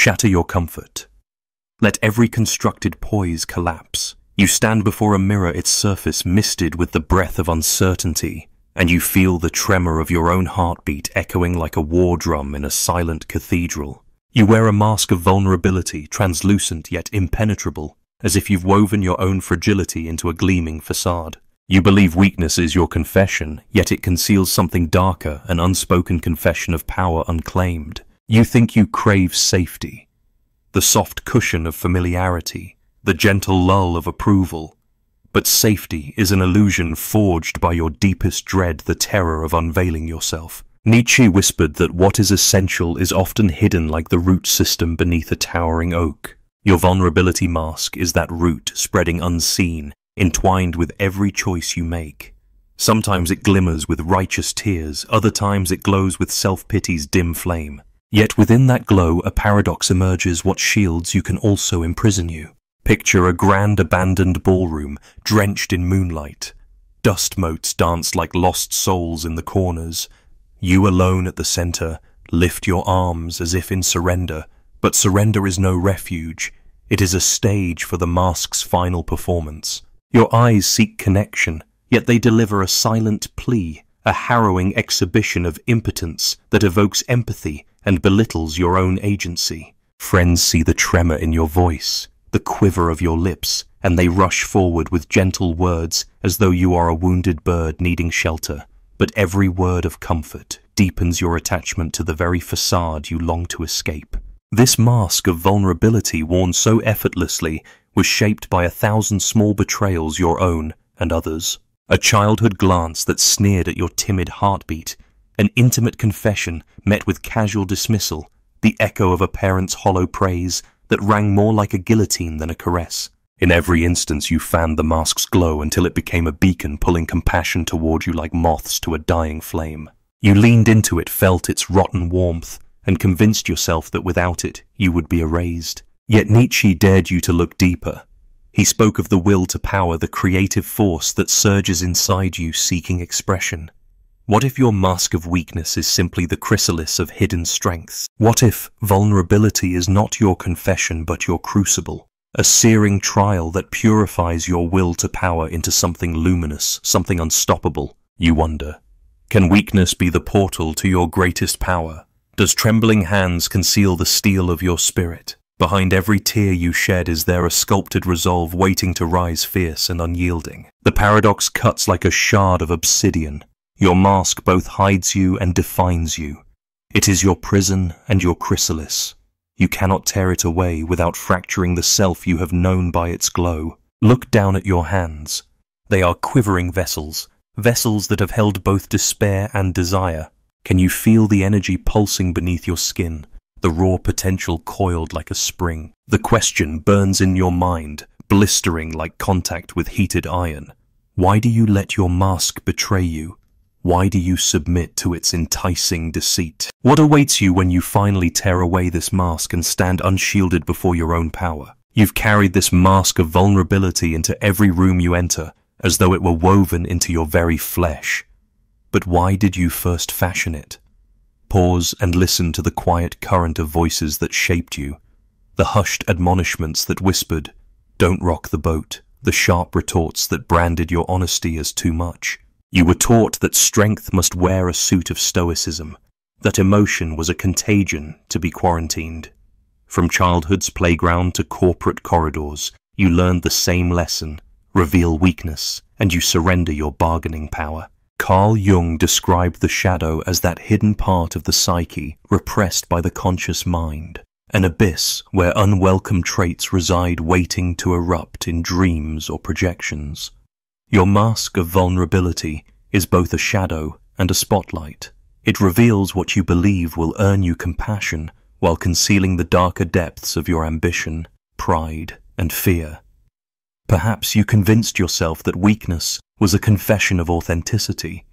Shatter your comfort. Let every constructed poise collapse. You stand before a mirror, its surface misted with the breath of uncertainty, and you feel the tremor of your own heartbeat echoing like a war drum in a silent cathedral. You wear a mask of vulnerability, translucent yet impenetrable, as if you've woven your own fragility into a gleaming façade. You believe weakness is your confession, yet it conceals something darker, an unspoken confession of power unclaimed. You think you crave safety, the soft cushion of familiarity, the gentle lull of approval. But safety is an illusion forged by your deepest dread, the terror of unveiling yourself. Nietzsche whispered that what is essential is often hidden like the root system beneath a towering oak. Your vulnerability mask is that root spreading unseen, entwined with every choice you make. Sometimes it glimmers with righteous tears, other times it glows with self-pity's dim flame. Yet within that glow a paradox emerges: what shields you can also imprison you. Picture a grand abandoned ballroom, drenched in moonlight. Dust motes dance like lost souls in the corners. You alone at the center lift your arms as if in surrender, but surrender is no refuge. It is a stage for the mask's final performance. Your eyes seek connection, yet they deliver a silent plea, a harrowing exhibition of impotence that evokes empathy and belittles your own agency. Friends see the tremor in your voice, the quiver of your lips, and they rush forward with gentle words as though you are a wounded bird needing shelter. But every word of comfort deepens your attachment to the very façade you long to escape. This mask of vulnerability, worn so effortlessly, was shaped by 1,000 small betrayals, your own and others. A childhood glance that sneered at your timid heartbeat, an intimate confession met with casual dismissal, the echo of a parent's hollow praise that rang more like a guillotine than a caress. In every instance you fanned the mask's glow until it became a beacon, pulling compassion toward you like moths to a dying flame. You leaned into it, felt its rotten warmth, and convinced yourself that without it you would be erased. Yet Nietzsche dared you to look deeper. He spoke of the will to power, the creative force that surges inside you seeking expression. What if your mask of weakness is simply the chrysalis of hidden strengths? What if vulnerability is not your confession but your crucible? A searing trial that purifies your will to power into something luminous, something unstoppable. You wonder, can weakness be the portal to your greatest power? Does trembling hands conceal the steel of your spirit? Behind every tear you shed is there a sculpted resolve waiting to rise fierce and unyielding? The paradox cuts like a shard of obsidian. Your mask both hides you and defines you. It is your prison and your chrysalis. You cannot tear it away without fracturing the self you have known by its glow. Look down at your hands. They are quivering vessels, vessels that have held both despair and desire. Can you feel the energy pulsing beneath your skin, the raw potential coiled like a spring? The question burns in your mind, blistering like contact with heated iron. Why do you let your mask betray you? Why do you submit to its enticing deceit? What awaits you when you finally tear away this mask and stand unshielded before your own power? You've carried this mask of vulnerability into every room you enter, as though it were woven into your very flesh. But why did you first fashion it? Pause and listen to the quiet current of voices that shaped you, the hushed admonishments that whispered, "Don't rock the boat," the sharp retorts that branded your honesty as too much. You were taught that strength must wear a suit of stoicism, that emotion was a contagion to be quarantined. From childhood's playground to corporate corridors, you learned the same lesson: reveal weakness, and you surrender your bargaining power. Carl Jung described the shadow as that hidden part of the psyche repressed by the conscious mind, an abyss where unwelcome traits reside waiting to erupt in dreams or projections. Your mask of vulnerability is both a shadow and a spotlight. It reveals what you believe will earn you compassion while concealing the darker depths of your ambition, pride, and fear. Perhaps you convinced yourself that weakness was a confession of authenticity.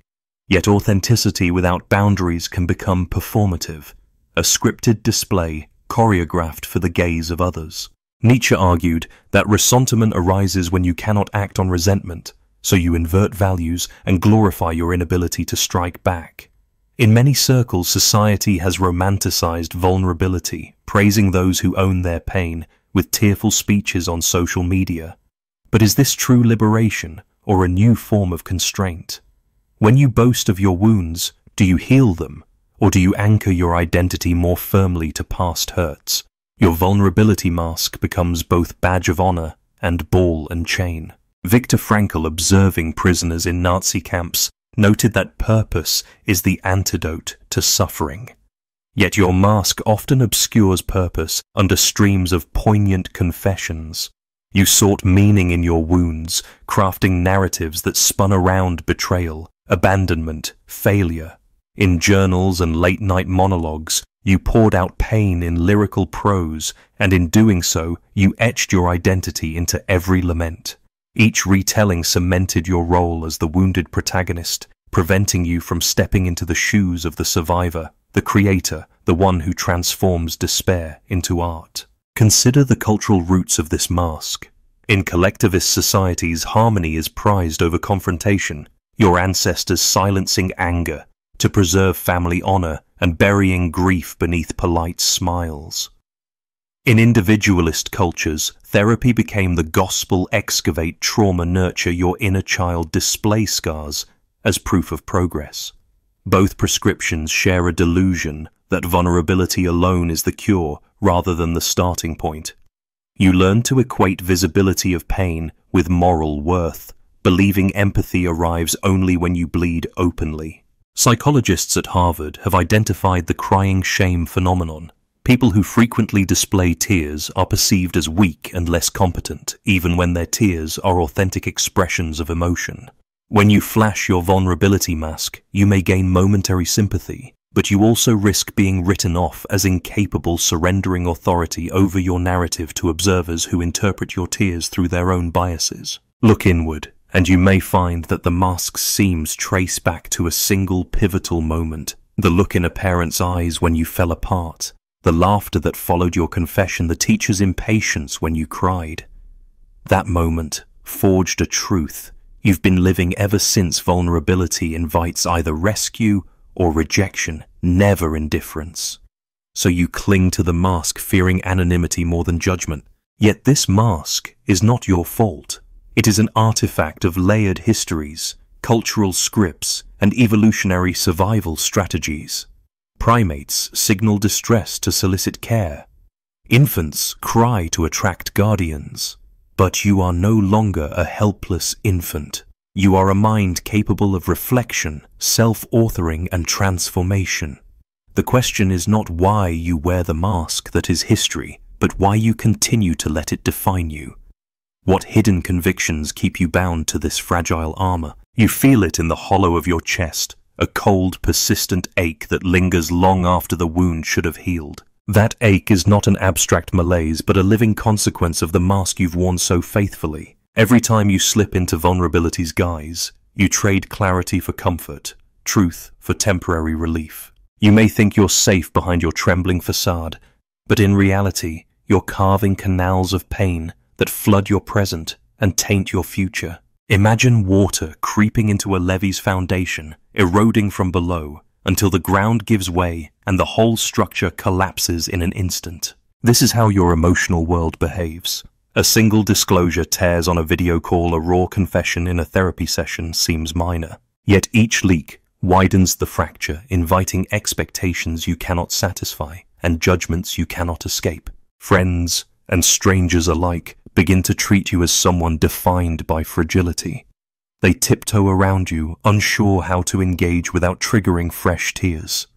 Yet authenticity without boundaries can become performative, a scripted display choreographed for the gaze of others. Nietzsche argued that ressentiment arises when you cannot act on resentment, so you invert values and glorify your inability to strike back. In many circles, society has romanticized vulnerability, praising those who own their pain with tearful speeches on social media. But is this true liberation or a new form of constraint? When you boast of your wounds, do you heal them, or do you anchor your identity more firmly to past hurts? Your vulnerability mask becomes both badge of honor and ball and chain. Viktor Frankl, observing prisoners in Nazi camps, noted that purpose is the antidote to suffering. Yet your mask often obscures purpose under streams of poignant confessions. You sought meaning in your wounds, crafting narratives that spun around betrayal, abandonment, failure. In journals and late-night monologues, you poured out pain in lyrical prose, and in doing so, you etched your identity into every lament. Each retelling cemented your role as the wounded protagonist, preventing you from stepping into the shoes of the survivor, the creator, the one who transforms despair into art. Consider the cultural roots of this mask. In collectivist societies, harmony is prized over confrontation, your ancestors silencing anger to preserve family honor and burying grief beneath polite smiles. In individualist cultures, therapy became the gospel: excavate, trauma, nurture your inner child, display scars as proof of progress. Both prescriptions share a delusion that vulnerability alone is the cure rather than the starting point. You learn to equate visibility of pain with moral worth, believing empathy arrives only when you bleed openly. Psychologists at Harvard have identified the crying shame phenomenon. People who frequently display tears are perceived as weak and less competent, even when their tears are authentic expressions of emotion. When you flash your vulnerability mask, you may gain momentary sympathy, but you also risk being written off as incapable, surrendering authority over your narrative to observers who interpret your tears through their own biases. Look inward, and you may find that the mask's seams trace back to a single pivotal moment: the look in a parent's eyes when you fell apart, the laughter that followed your confession, the teacher's impatience when you cried. That moment forged a truth you've been living ever since. Vulnerability invites either rescue or rejection, never indifference. So you cling to the mask, fearing anonymity more than judgment. Yet this mask is not your fault. It is an artifact of layered histories, cultural scripts, and evolutionary survival strategies. Primates signal distress to solicit care. Infants cry to attract guardians. But you are no longer a helpless infant. You are a mind capable of reflection, self-authoring, and transformation. The question is not why you wear the mask that is history, but why you continue to let it define you. What hidden convictions keep you bound to this fragile armor? You feel it in the hollow of your chest, a cold, persistent ache that lingers long after the wound should have healed. That ache is not an abstract malaise, but a living consequence of the mask you've worn so faithfully. Every time you slip into vulnerability's guise, you trade clarity for comfort, truth for temporary relief. You may think you're safe behind your trembling façade, but in reality, you're carving canals of pain that flood your present and taint your future. Imagine water creeping into a levee's foundation, eroding from below, until the ground gives way and the whole structure collapses in an instant. This is how your emotional world behaves. A single disclosure tears on a video call, a raw confession in a therapy session seems minor. Yet each leak widens the fracture, inviting expectations you cannot satisfy and judgments you cannot escape. Friends and strangers alike begin to treat you as someone defined by fragility. They tiptoe around you, unsure how to engage without triggering fresh tears.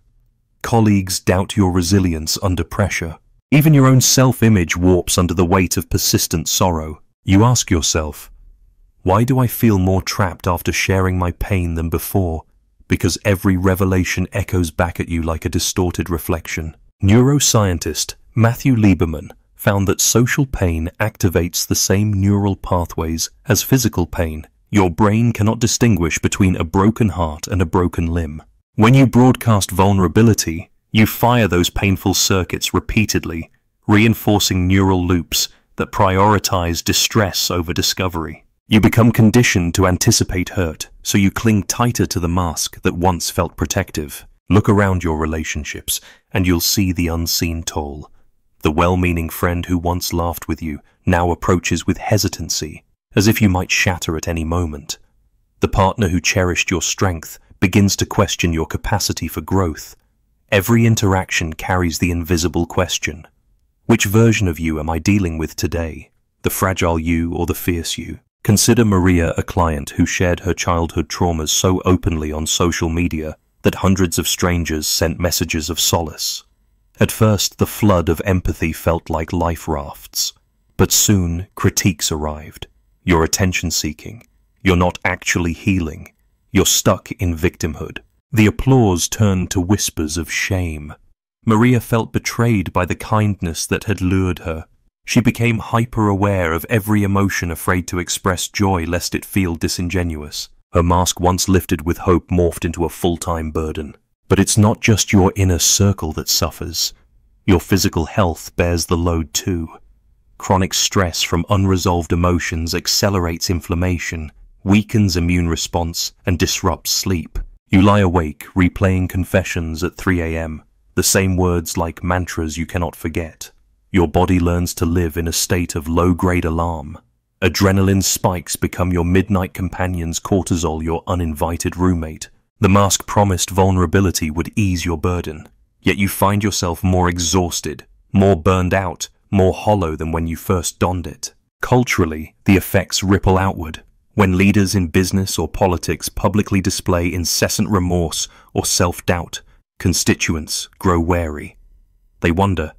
Colleagues doubt your resilience under pressure. Even your own self-image warps under the weight of persistent sorrow. You ask yourself, why do I feel more trapped after sharing my pain than before? Because every revelation echoes back at you like a distorted reflection. Neuroscientist Matthew Lieberman found that social pain activates the same neural pathways as physical pain. Your brain cannot distinguish between a broken heart and a broken limb. When you broadcast vulnerability, you fire those painful circuits repeatedly, reinforcing neural loops that prioritize distress over discovery. You become conditioned to anticipate hurt, so you cling tighter to the mask that once felt protective. Look around your relationships, and you'll see the unseen toll. The well-meaning friend who once laughed with you now approaches with hesitancy, as if you might shatter at any moment. The partner who cherished your strength begins to question your capacity for growth. Every interaction carries the invisible question: which version of you am I dealing with today? The fragile you or the fierce you? Consider Maria, a client who shared her childhood traumas so openly on social media that hundreds of strangers sent messages of solace. At first, the flood of empathy felt like life rafts, but soon critiques arrived. You're attention-seeking. You're not actually healing. You're stuck in victimhood. The applause turned to whispers of shame. Maria felt betrayed by the kindness that had lured her. She became hyper-aware of every emotion, afraid to express joy lest it feel disingenuous. Her mask, once lifted with hope, morphed into a full-time burden. But it's not just your inner circle that suffers. Your physical health bears the load too. Chronic stress from unresolved emotions accelerates inflammation, weakens immune response, and disrupts sleep. You lie awake, replaying confessions at 3 a.m., the same words like mantras you cannot forget. Your body learns to live in a state of low-grade alarm. Adrenaline spikes become your midnight companions, cortisol your uninvited roommate. The mask promised vulnerability would ease your burden, yet you find yourself more exhausted, more burned out, more hollow than when you first donned it. Culturally, the effects ripple outward. When leaders in business or politics publicly display incessant remorse or self-doubt, constituents grow wary. They wonder,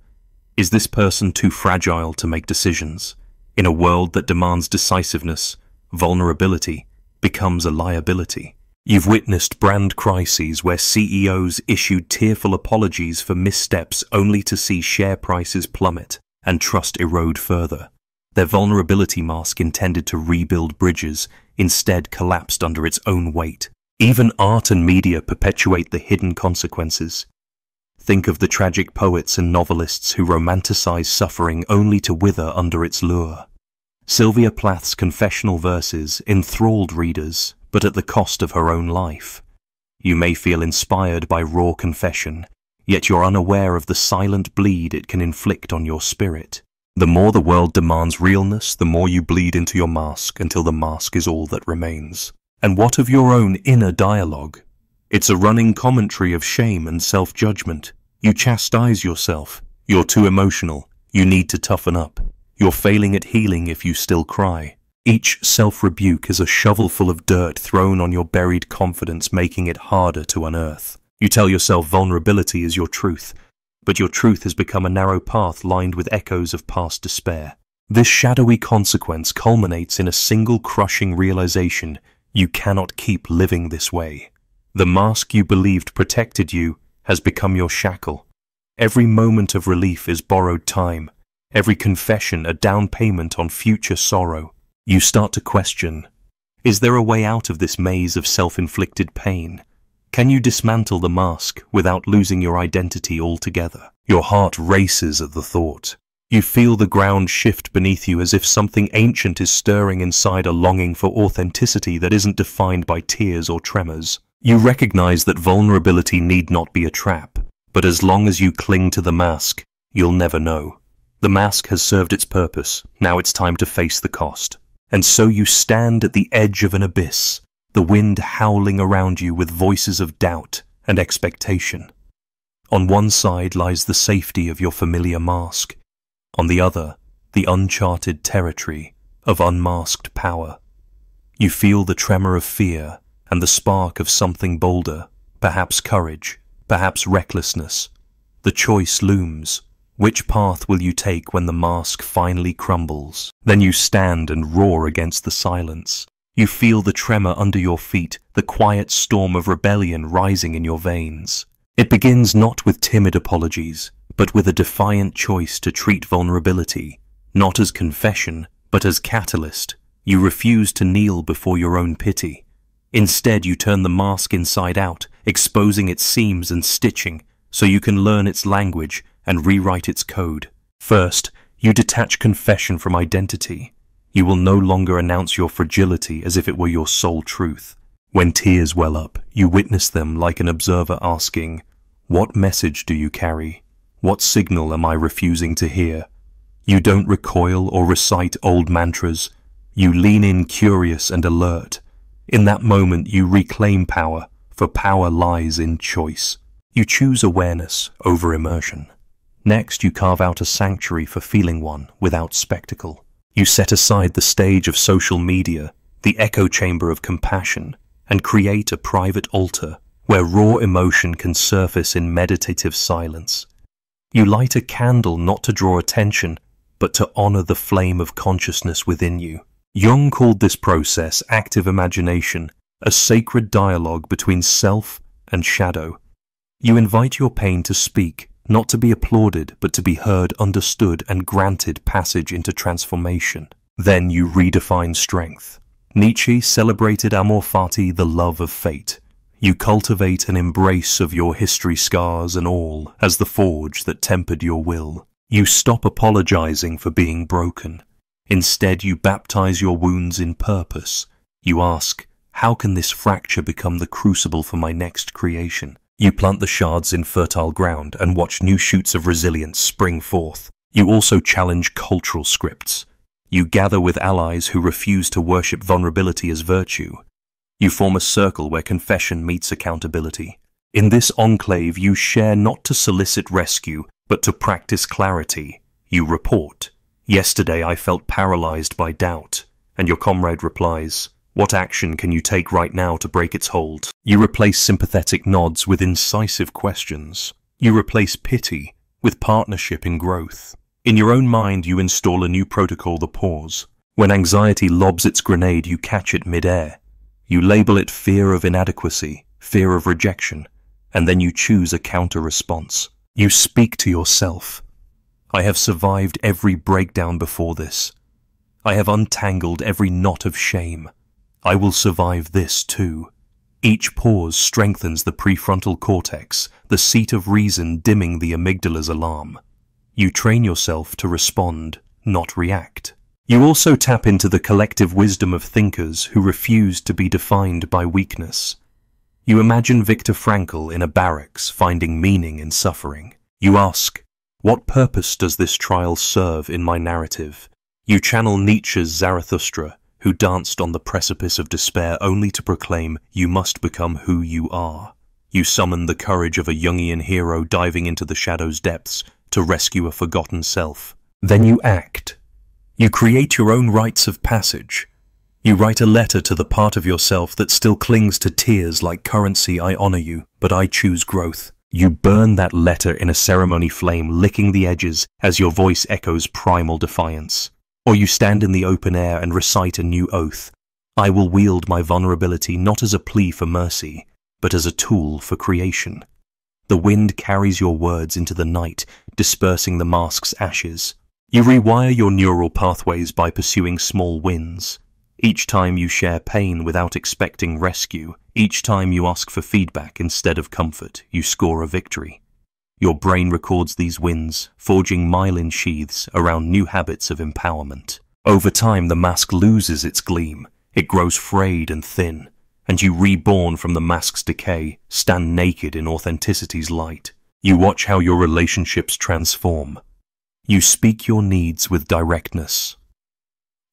is this person too fragile to make decisions? In a world that demands decisiveness, vulnerability becomes a liability. You've witnessed brand crises where CEOs issued tearful apologies for missteps only to see share prices plummet and trust erode further. Their vulnerability mask, intended to rebuild bridges, instead collapsed under its own weight. Even art and media perpetuate the hidden consequences. Think of the tragic poets and novelists who romanticize suffering only to wither under its lure. Sylvia Plath's confessional verses enthralled readers, but at the cost of her own life. You may feel inspired by raw confession, yet you're unaware of the silent bleed it can inflict on your spirit. The more the world demands realness, the more you bleed into your mask until the mask is all that remains. And what of your own inner dialogue? It's a running commentary of shame and self-judgment. You chastise yourself. You're too emotional. You need to toughen up. You're failing at healing if you still cry. Each self-rebuke is a shovelful of dirt thrown on your buried confidence, making it harder to unearth. You tell yourself vulnerability is your truth, but your truth has become a narrow path lined with echoes of past despair. This shadowy consequence culminates in a single crushing realization: you cannot keep living this way. The mask you believed protected you has become your shackle. Every moment of relief is borrowed time, every confession a down payment on future sorrow. You start to question, is there a way out of this maze of self-inflicted pain? Can you dismantle the mask without losing your identity altogether? Your heart races at the thought. You feel the ground shift beneath you as if something ancient is stirring inside, a longing for authenticity that isn't defined by tears or tremors. You recognize that vulnerability need not be a trap, but as long as you cling to the mask, you'll never know. The mask has served its purpose. Now it's time to face the cost. And so you stand at the edge of an abyss, the wind howling around you with voices of doubt and expectation. On one side lies the safety of your familiar mask. On the other, the uncharted territory of unmasked power. You feel the tremor of fear and the spark of something bolder, perhaps courage, perhaps recklessness. The choice looms. Which path will you take when the mask finally crumbles? Then you stand and roar against the silence. You feel the tremor under your feet, the quiet storm of rebellion rising in your veins. It begins not with timid apologies, but with a defiant choice to treat vulnerability, not as confession, but as catalyst. You refuse to kneel before your own pity. Instead, you turn the mask inside out, exposing its seams and stitching, so you can learn its language and rewrite its code. First, you detach confession from identity. You will no longer announce your fragility as if it were your sole truth. When tears well up, you witness them like an observer asking, "What message do you carry? What signal am I refusing to hear?" You don't recoil or recite old mantras. You lean in curious and alert. In that moment you reclaim power, for power lies in choice. You choose awareness over immersion. Next, you carve out a sanctuary for feeling one without spectacle. You set aside the stage of social media, the echo chamber of compassion, and create a private altar where raw emotion can surface in meditative silence. You light a candle not to draw attention, but to honor the flame of consciousness within you. Jung called this process active imagination, a sacred dialogue between self and shadow. You invite your pain to speak, not to be applauded, but to be heard, understood, and granted passage into transformation. Then you redefine strength. Nietzsche celebrated amor fati, the love of fate. You cultivate an embrace of your history scars and all as the forge that tempered your will. You stop apologizing for being broken. Instead, you baptize your wounds in purpose. You ask, how can this fracture become the crucible for my next creation? You plant the shards in fertile ground and watch new shoots of resilience spring forth. You also challenge cultural scripts. You gather with allies who refuse to worship vulnerability as virtue. You form a circle where confession meets accountability. In this enclave, you share not to solicit rescue, but to practice clarity. You report, "Yesterday I felt paralyzed by doubt," and your comrade replies, "What action can you take right now to break its hold?" You replace sympathetic nods with incisive questions. You replace pity with partnership in growth. In your own mind, you install a new protocol, the pause. When anxiety lobs its grenade, you catch it mid-air. You label it fear of inadequacy, fear of rejection, and then you choose a counter-response. You speak to yourself. I have survived every breakdown before this. I have untangled every knot of shame. I will survive this too. Each pause strengthens the prefrontal cortex, the seat of reason dimming the amygdala's alarm. You train yourself to respond, not react. You also tap into the collective wisdom of thinkers who refuse to be defined by weakness. You imagine Viktor Frankl in a barracks finding meaning in suffering. You ask, what purpose does this trial serve in my narrative? You channel Nietzsche's Zarathustra, who danced on the precipice of despair only to proclaim, "You must become who you are." You summon the courage of a Jungian hero diving into the shadow's depths to rescue a forgotten self. Then you act. You create your own rites of passage. You write a letter to the part of yourself that still clings to tears like currency. "I honor you, but I choose growth." You burn that letter in a ceremony flame, licking the edges as your voice echoes primal defiance. Or you stand in the open air and recite a new oath. "I will wield my vulnerability not as a plea for mercy, but as a tool for creation." The wind carries your words into the night, dispersing the mask's ashes. You rewire your neural pathways by pursuing small wins. Each time you share pain without expecting rescue, each time you ask for feedback instead of comfort, you score a victory. Your brain records these wins, forging myelin sheaths around new habits of empowerment. Over time, the mask loses its gleam. It grows frayed and thin, and you, reborn from the mask's decay, stand naked in authenticity's light. You watch how your relationships transform. You speak your needs with directness.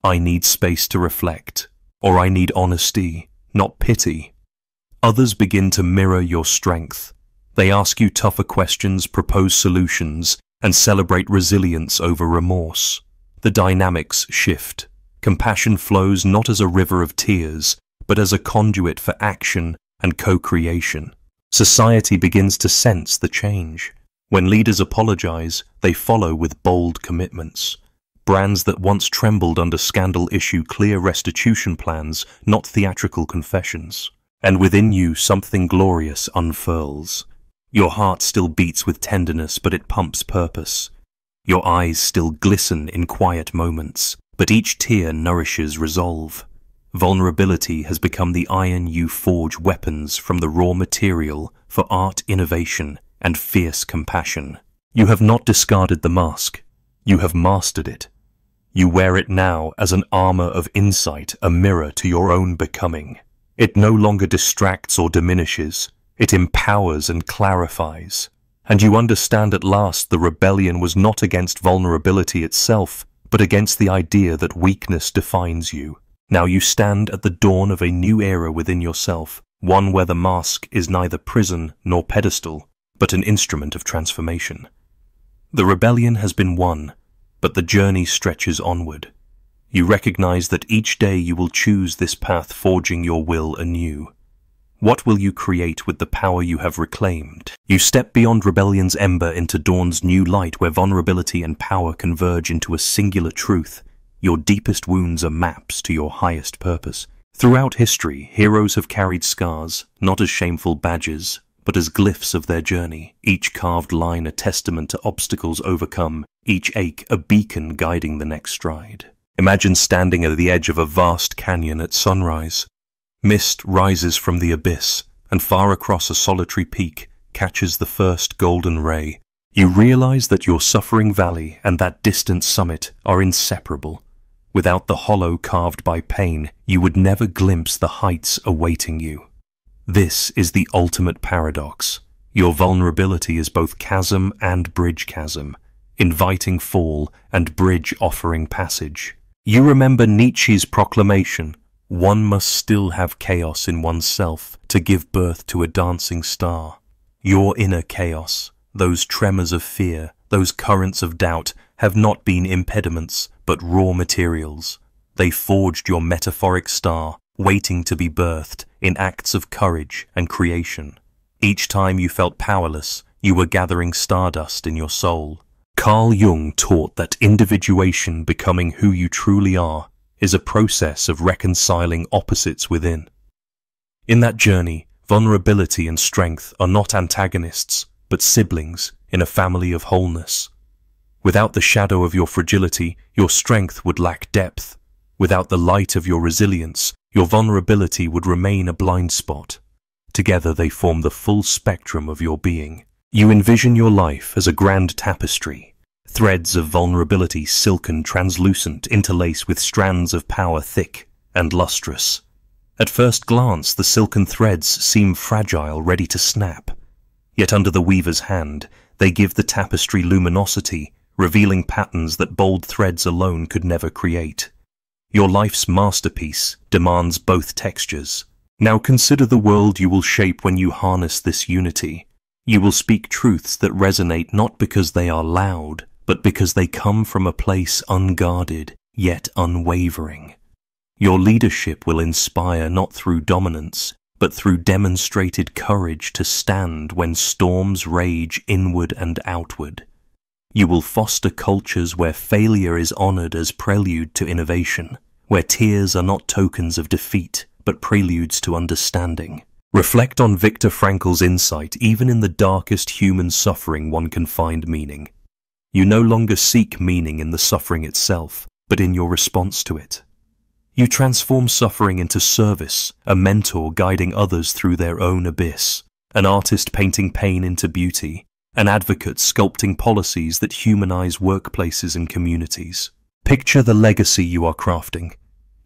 "I need space to reflect," or "I need honesty, not pity." Others begin to mirror your strength. They ask you tougher questions, propose solutions, and celebrate resilience over remorse. The dynamics shift. Compassion flows not as a river of tears, but as a conduit for action and co-creation. Society begins to sense the change. When leaders apologize, they follow with bold commitments. Brands that once trembled under scandal issue clear restitution plans, not theatrical confessions. And within you, something glorious unfurls. Your heart still beats with tenderness, but it pumps purpose. Your eyes still glisten in quiet moments, but each tear nourishes resolve. Vulnerability has become the iron you forge weapons from the raw material for art, innovation, and fierce compassion. You have not discarded the mask. You have mastered it. You wear it now as an armor of insight, a mirror to your own becoming. It no longer distracts or diminishes. It empowers and clarifies. And you understand at last the rebellion was not against vulnerability itself, but against the idea that weakness defines you. Now you stand at the dawn of a new era within yourself, one where the mask is neither prison nor pedestal, but an instrument of transformation. The rebellion has been won, but the journey stretches onward. You recognize that each day you will choose this path, forging your will anew. What will you create with the power you have reclaimed? You step beyond rebellion's ember into dawn's new light, where vulnerability and power converge into a singular truth. Your deepest wounds are maps to your highest purpose. Throughout history, heroes have carried scars, not as shameful badges, but as glyphs of their journey, each carved line a testament to obstacles overcome, each ache a beacon guiding the next stride. Imagine standing at the edge of a vast canyon at sunrise. Mist rises from the abyss, and far across a solitary peak catches the first golden ray. You realize that your suffering valley and that distant summit are inseparable. Without the hollow carved by pain, you would never glimpse the heights awaiting you. This is the ultimate paradox. Your vulnerability is both chasm and bridge chasm, inviting fall and bridge offering passage. You remember Nietzsche's proclamation, one must still have chaos in oneself to give birth to a dancing star. Your inner chaos, those tremors of fear, those currents of doubt, have not been impediments, but raw materials. They forged your metaphoric star, waiting to be birthed in acts of courage and creation. Each time you felt powerless, you were gathering stardust in your soul. Carl Jung taught that individuation, becoming who you truly are, is a process of reconciling opposites within. In that journey, vulnerability and strength are not antagonists, but siblings in a family of wholeness. Without the shadow of your fragility, your strength would lack depth. Without the light of your resilience, your vulnerability would remain a blind spot. Together they form the full spectrum of your being. You envision your life as a grand tapestry. Threads of vulnerability, silken, translucent, interlace with strands of power, thick and lustrous. At first glance, the silken threads seem fragile, ready to snap. Yet under the weaver's hand, they give the tapestry luminosity, revealing patterns that bold threads alone could never create. Your life's masterpiece demands both textures. Now consider the world you will shape when you harness this unity. You will speak truths that resonate not because they are loud, but because they come from a place unguarded, yet unwavering. Your leadership will inspire not through dominance, but through demonstrated courage to stand when storms rage inward and outward. You will foster cultures where failure is honored as prelude to innovation, where tears are not tokens of defeat, but preludes to understanding. Reflect on Viktor Frankl's insight: even in the darkest human suffering one can find meaning. You no longer seek meaning in the suffering itself, but in your response to it. You transform suffering into service, a mentor guiding others through their own abyss, an artist painting pain into beauty, an advocate sculpting policies that humanize workplaces and communities. Picture the legacy you are crafting.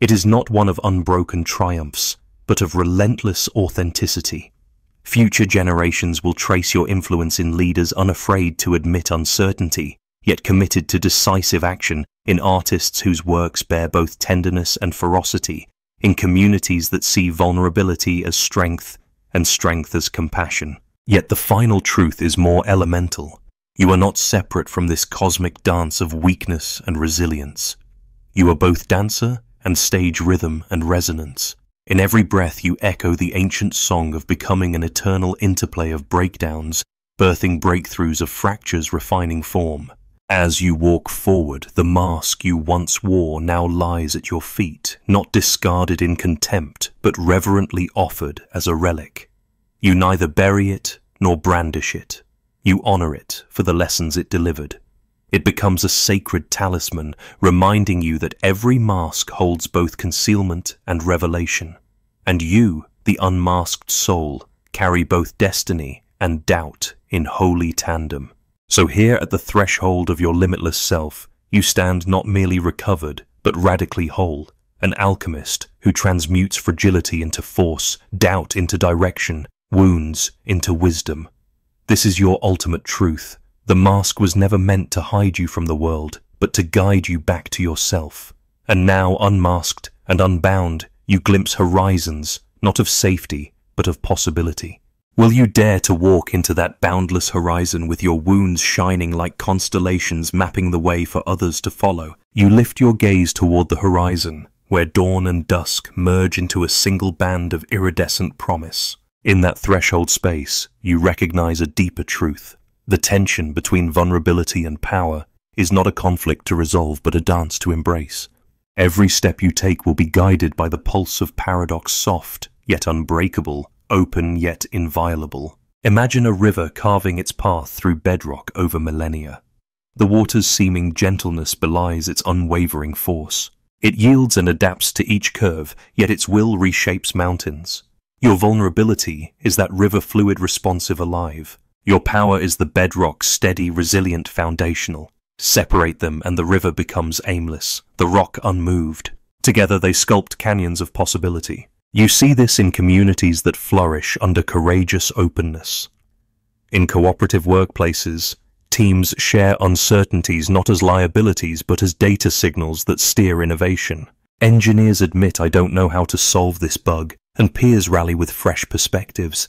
It is not one of unbroken triumphs, but of relentless authenticity. Future generations will trace your influence in leaders unafraid to admit uncertainty, yet committed to decisive action, in artists whose works bear both tenderness and ferocity, in communities that see vulnerability as strength and strength as compassion. Yet the final truth is more elemental. You are not separate from this cosmic dance of weakness and resilience. You are both dancer and stage rhythm and resonance. In every breath you echo the ancient song of becoming, an eternal interplay of breakdowns, birthing breakthroughs of fractures refining form. As you walk forward, the mask you once wore now lies at your feet, not discarded in contempt, but reverently offered as a relic. You neither bury it nor brandish it. You honor it for the lessons it delivered. It becomes a sacred talisman, reminding you that every mask holds both concealment and revelation. And you, the unmasked soul, carry both destiny and doubt in holy tandem. So here at the threshold of your limitless self, you stand not merely recovered, but radically whole, an alchemist who transmutes fragility into force, doubt into direction, wounds into wisdom. This is your ultimate truth. The mask was never meant to hide you from the world, but to guide you back to yourself. And now, unmasked and unbound, you glimpse horizons, not of safety, but of possibility. Will you dare to walk into that boundless horizon with your wounds shining like constellations mapping the way for others to follow? You lift your gaze toward the horizon, where dawn and dusk merge into a single band of iridescent promise. In that threshold space, you recognize a deeper truth. The tension between vulnerability and power is not a conflict to resolve, but a dance to embrace. Every step you take will be guided by the pulse of paradox, soft yet unbreakable, open yet inviolable. Imagine a river carving its path through bedrock over millennia. The water's seeming gentleness belies its unwavering force. It yields and adapts to each curve, yet its will reshapes mountains. Your vulnerability is that river fluid, responsive, alive. Your power is the bedrock, steady, resilient, foundational. Separate them and the river becomes aimless, the rock unmoved. Together they sculpt canyons of possibility. You see this in communities that flourish under courageous openness. In cooperative workplaces, teams share uncertainties not as liabilities but as data signals that steer innovation. Engineers admit, "I don't know how to solve this bug," and peers rally with fresh perspectives.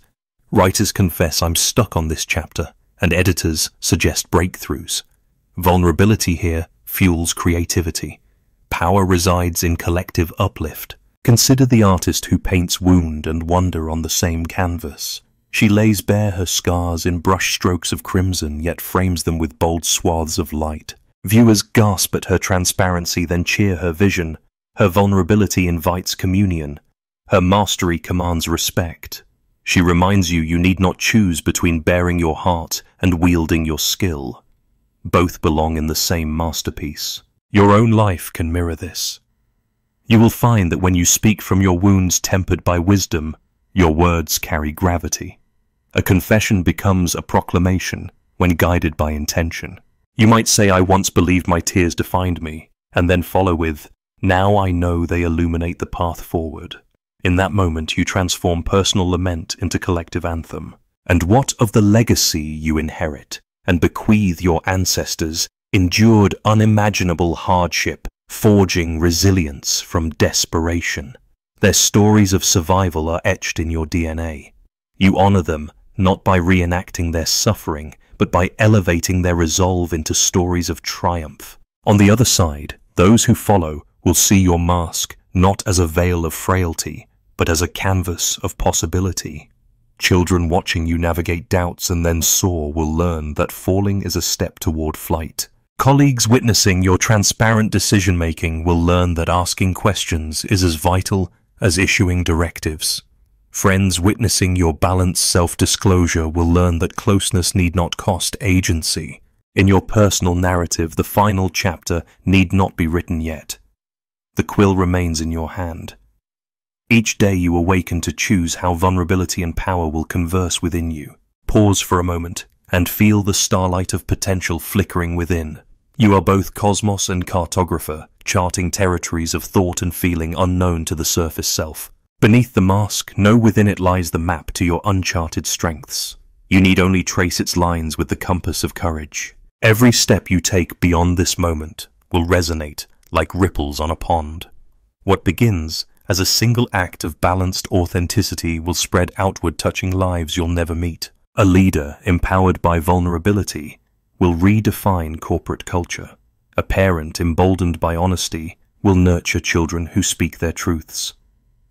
Writers confess, "I'm stuck on this chapter," and editors suggest breakthroughs. Vulnerability here fuels creativity. Power resides in collective uplift. Consider the artist who paints wound and wonder on the same canvas. She lays bare her scars in brush strokes of crimson, yet frames them with bold swaths of light. Viewers gasp at her transparency, then cheer her vision. Her vulnerability invites communion. Her mastery commands respect. She reminds you need not choose between baring your heart and wielding your skill. Both belong in the same masterpiece. Your own life can mirror this. You will find that when you speak from your wounds tempered by wisdom, your words carry gravity. A confession becomes a proclamation when guided by intention. You might say, "I once believed my tears defined me," and then follow with, "Now I know they illuminate the path forward." In that moment, you transform personal lament into collective anthem. And what of the legacy you inherit and bequeath your ancestors? Endured unimaginable hardship, forging resilience from desperation. Their stories of survival are etched in your DNA. You honor them not by reenacting their suffering, but by elevating their resolve into stories of triumph. On the other side, those who follow will see your mask not as a veil of frailty, but as a canvas of possibility. Children watching you navigate doubts and then soar will learn that falling is a step toward flight. Colleagues witnessing your transparent decision-making will learn that asking questions is as vital as issuing directives. Friends witnessing your balanced self-disclosure will learn that closeness need not cost agency. In your personal narrative, the final chapter need not be written yet. The quill remains in your hand. Each day you awaken to choose how vulnerability and power will converse within you. Pause for a moment and feel the starlight of potential flickering within. You are both cosmos and cartographer, charting territories of thought and feeling unknown to the surface self. Beneath the mask, know within it lies the map to your uncharted strengths. You need only trace its lines with the compass of courage. Every step you take beyond this moment will resonate like ripples on a pond. What begins as a single act of balanced authenticity will spread outward, touching lives you'll never meet. A leader empowered by vulnerability will redefine corporate culture. A parent emboldened by honesty will nurture children who speak their truths.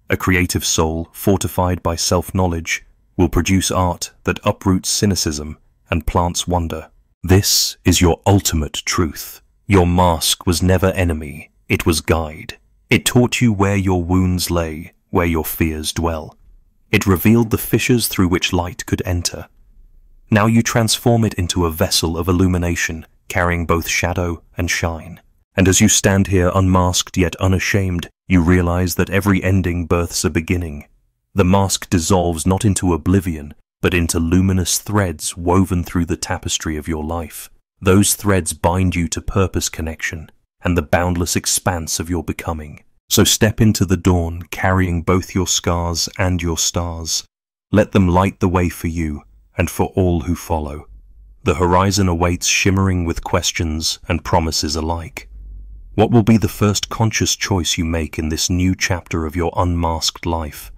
A creative soul fortified by self-knowledge will produce art that uproots cynicism and plants wonder. This is your ultimate truth. Your mask was never enemy, it was guide. It taught you where your wounds lay, where your fears dwell. It revealed the fissures through which light could enter. Now you transform it into a vessel of illumination, carrying both shadow and shine. And as you stand here unmasked yet unashamed, you realize that every ending births a beginning. The mask dissolves not into oblivion, but into luminous threads woven through the tapestry of your life. Those threads bind you to purpose, connection, and the boundless expanse of your becoming. So step into the dawn, carrying both your scars and your stars. Let them light the way for you and for all who follow. The horizon awaits, shimmering with questions and promises alike. What will be the first conscious choice you make in this new chapter of your unmasked life?